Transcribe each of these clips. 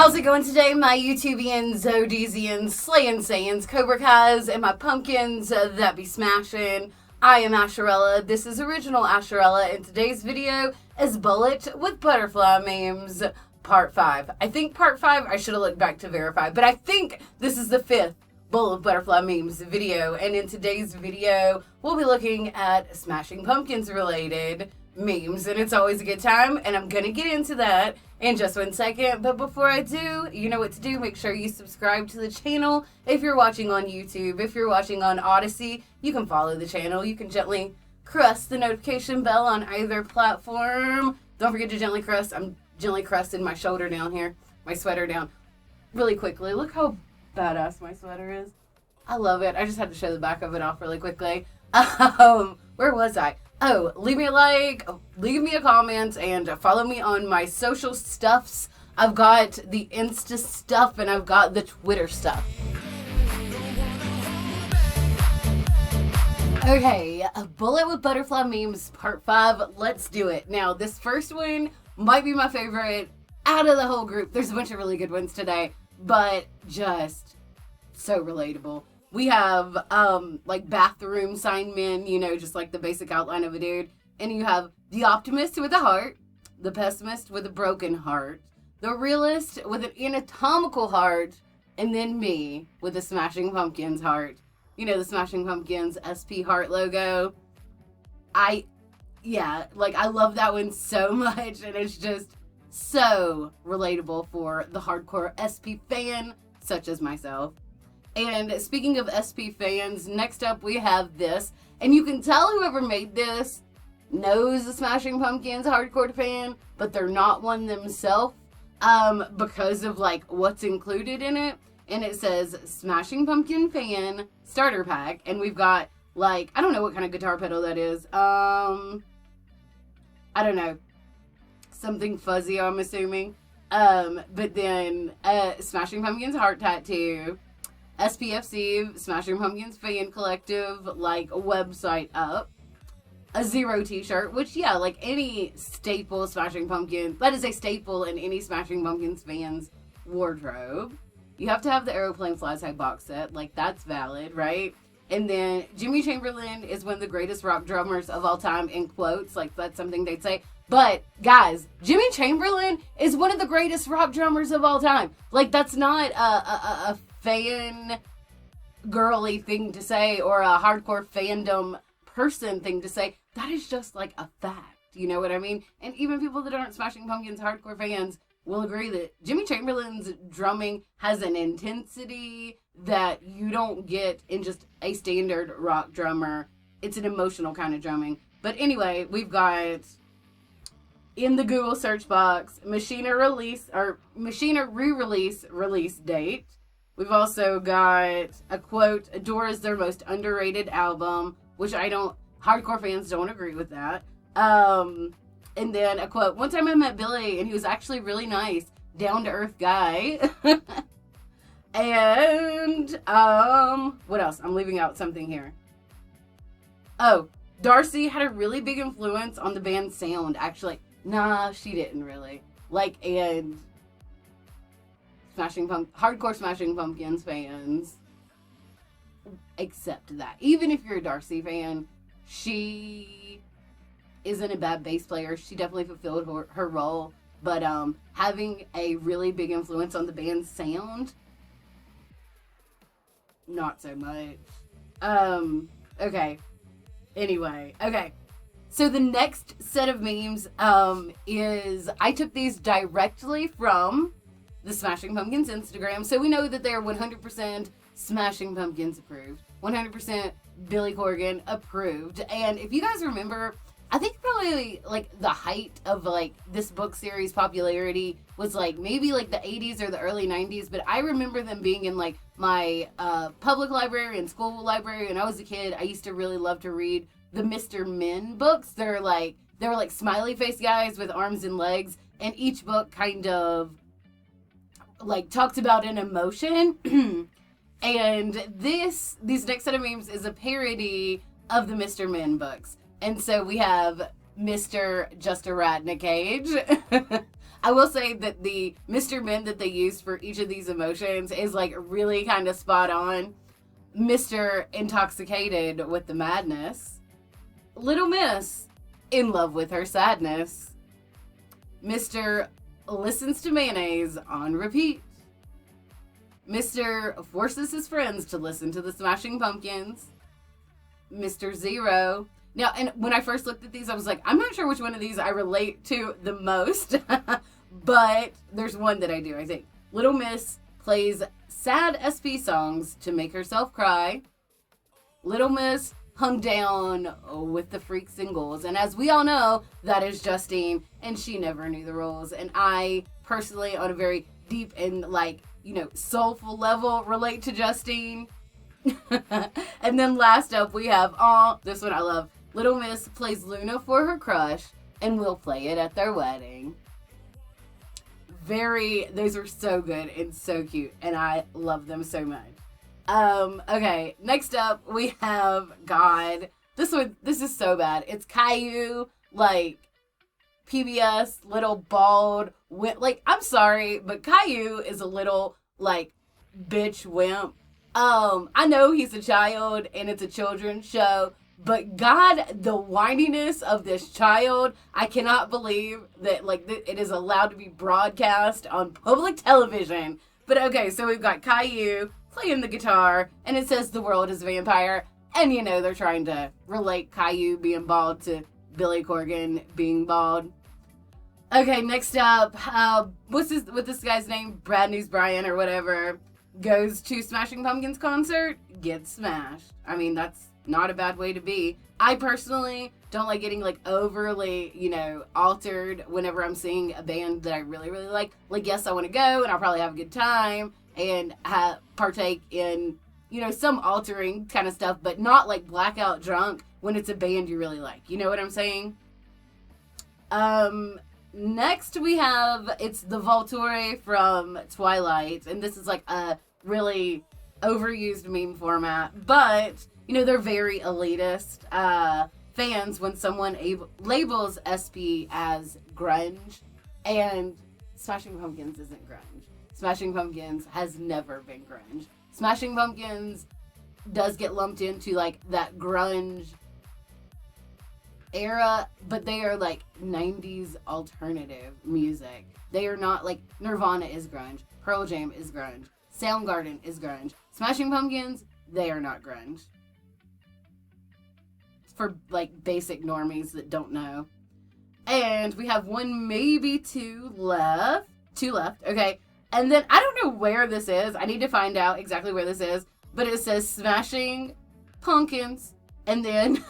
How's it going today, my YouTubians, ODYSEEans, Slayin, Sayins, Cobra Kai's, and my pumpkins that be smashing? I am Asherella. This is original Asherella, and today's video is Bullet with Butterfly Memes, Part 5. I think Part 5, I should have looked back to verify, but I think this is the 5th Bullet with Butterfly Memes video, and in today's video, we'll be looking at Smashing Pumpkins related memes, and it's always a good time, and I'm gonna get into that in just 1 second. But before I do, you know what to do. Make sure you subscribe to the channel if you're watching on YouTube. If you're watching on ODYSEE, you can follow the channel. You can gently press the notification bell on either platform. Don't forget to gently crust. I'm gently crusting my shoulder down here, my sweater down really quickly. Look how badass my sweater is. I love it. I just had to show the back of it off really quickly. Where was I? Oh, leave me a like, leave me a comment, and follow me on my social stuffs. I've got the Insta stuff, and I've got the Twitter stuff. Okay, a Bullet with Butterfly Memes, Part 5. Let's do it. Now, this first one might be my favorite out of the whole group. There's a bunch of really good ones today, but just so relatable. We have, like, bathroom sign men, you know, just like the basic outline of a dude. And you have the optimist with a heart, the pessimist with a broken heart, the realist with an anatomical heart, and then me with a Smashing Pumpkins heart. You know, the Smashing Pumpkins SP heart logo. I love that one so much, and it's just so relatable for the hardcore SP fan, such as myself. And speaking of SP fans, next up we have this. And you can tell whoever made this knows the Smashing Pumpkins hardcore fan, but they're not one themselves because of, like, what's included in it. And it says Smashing Pumpkin fan starter pack. And we've got, like, I don't know what kind of guitar pedal that is. I don't know. Something fuzzy, I'm assuming. But then Smashing Pumpkins heart tattoo. SPFC, Smashing Pumpkins Fan Collective, like, website up. A Zero t-shirt, which, yeah, like any staple Smashing Pumpkins, that is a staple in any Smashing Pumpkins fan's wardrobe. You have to have the Aeroplane Flies High box set, like, that's valid, right? And then Jimmy Chamberlin is one of the greatest rock drummers of all time, in quotes, like, that's something they'd say. But, guys, Jimmy Chamberlin is one of the greatest rock drummers of all time. Like, that's not a fan girly thing to say or a hardcore fandom person thing to say. That is just like a fact, you know what I mean? And even people that aren't Smashing Pumpkins hardcore fans will agree that Jimmy Chamberlin's drumming has an intensity that you don't get in just a standard rock drummer. It's an emotional kind of drumming. But anyway, we've got in the Google search box Machina re-release release date. We've also got a quote, Adore is their most underrated album, which hardcore fans don't agree with that. And then a quote, one time I met Billy and he was actually really nice, down-to-earth guy. And, what else? I'm leaving out something here. Oh, Darcy had a really big influence on the band's sound, actually. Nah, she didn't really. Like, and hardcore Smashing Pumpkins fans accept that. Even if you're a Darcy fan, she isn't a bad bass player. She definitely fulfilled her role. But having a really big influence on the band's sound, not so much. Okay. Anyway, okay. So the next set of memes is, I took these directly from the Smashing Pumpkins Instagram, so we know that they're 100% Smashing Pumpkins approved, 100% Billy Corgan approved. And if you guys remember, I think probably, like, the height of, like, this book series popularity was, like, maybe, like, the 80s or the early 90s, but I remember them being in, like, my public library and school library. When I was a kid, I used to really love to read the Mr. Men books. They were like smiley face guys with arms and legs, and each book kind of, like, talked about an emotion. And these next set of memes is a parody of the Mr. Men books. And so we have Mr. Just a Rat in a Cage. I will say that the Mr. Men that they used for each of these emotions is like really kind of spot on. Mr. Intoxicated with the madness. Little Miss in love with her sadness. Mr. Listens to mayonnaise on repeat. Mr. Forces his friends to listen to the Smashing Pumpkins. Mr. Zero. Now, and when I first looked at these, I was like, I'm not sure which one of these I relate to the most. But there's one that I do, I think. Little Miss plays sad SP songs to make herself cry. Little Miss hung down with the freak singles. And as we all know, that is Justine, and she never knew the rules. And I personally, on a very deep and soulful level, relate to Justine. And then last up we have, this one I love. Little Miss plays Luna for her crush and will play it at their wedding. Those are so good and so cute, and I love them so much. Okay, next up we have God. This is so bad. It's Caillou, like PBS, little bald, I'm sorry, but Caillou is a little, bitch wimp. I know he's a child and it's a children's show, but God, the whininess of this child, I cannot believe that, it is allowed to be broadcast on public television. But okay, so we've got Caillou playing the guitar, and it says the world is a vampire, and they're trying to relate Caillou being bald to Billy Corgan being bald. Okay, next up, what's this guy's name? Brad News Brian or whatever, goes to Smashing Pumpkins concert, gets smashed. I mean, that's not a bad way to be. I personally don't like getting overly, altered whenever I'm seeing a band that I really, really like. Yes, I want to go and I'll probably have a good time and partake in, some altering kind of stuff, but not blackout drunk when it's a band you really like. You know what I'm saying? Next we have, it's the Volturi from Twilight, and this is a really overused meme format, but they're very elitist fans when someone labels SP as grunge, and Smashing Pumpkins isn't grunge. Smashing Pumpkins has never been grunge. Smashing Pumpkins does get lumped into that grunge era, but they are 90s alternative music. They are not Nirvana is grunge, Pearl Jam is grunge, Soundgarden is grunge. Smashing Pumpkins, they are not grunge. For basic normies that don't know. And we have one, maybe two left. Okay. And then I don't know where this is. I need to find out exactly where this is. But it says Smashing Pumpkins. And then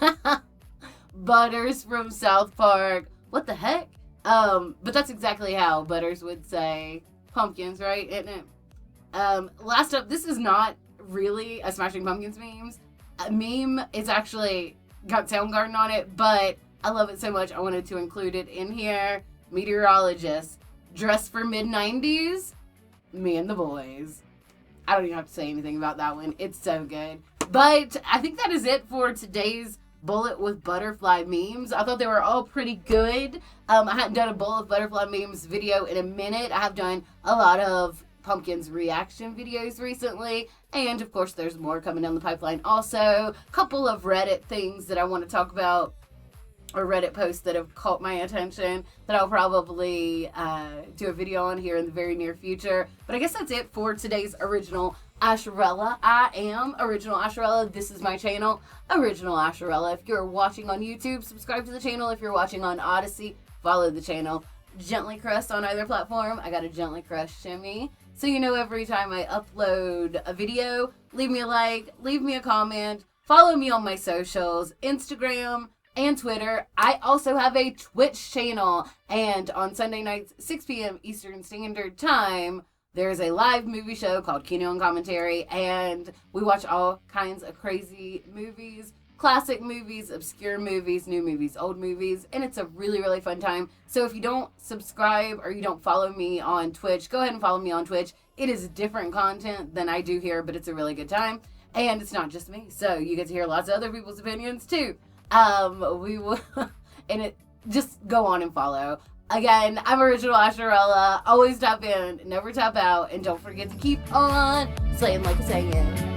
Butters from South Park. What the heck? But that's exactly how Butters would say pumpkins, right? Isn't it? Last up, this is not really a Smashing Pumpkins meme. It's actually got Soundgarden on it, but I love it so much I wanted to include it in here. Meteorologist, dressed for mid-90s, me and the boys. I don't even have to say anything about that one. It's so good. But I think that is it for today's Bullet with Butterfly memes. I thought they were all pretty good. I hadn't done a Bullet with Butterfly memes video in a minute. I have done a lot of Pumpkins reaction videos recently, and of course there's more coming down the pipeline. Also, a couple of Reddit things that I want to talk about, or Reddit posts that have caught my attention that I'll probably do a video on here in the very near future. But I guess that's it for today's Original Asherella. I am Original Asherella. This is my channel, Original Asherella. If you're watching on YouTube, subscribe to the channel. If you're watching on ODYSEE, follow the channel. Gently Crust on either platform. I got a Gently Crust shimmy. So every time I upload a video, leave me a like, leave me a comment, follow me on my socials, Instagram and Twitter. I also have a Twitch channel, and on Sunday nights, 6 p.m. Eastern Standard Time, there's a live movie show called Kino and Commentary, and we watch all kinds of crazy movies. Classic movies, obscure movies, new movies, old movies, and it's a really, really fun time. So if you don't subscribe or you don't follow me on Twitch, go ahead and follow me on Twitch. It is different content than I do here, but it's a really good time. And it's not just me, so you get to hear lots of other people's opinions too. We will, and just go on and follow. Again, I'm Original Asherella. Always tap in, never tap out, and don't forget to keep on slaying like a Sayin.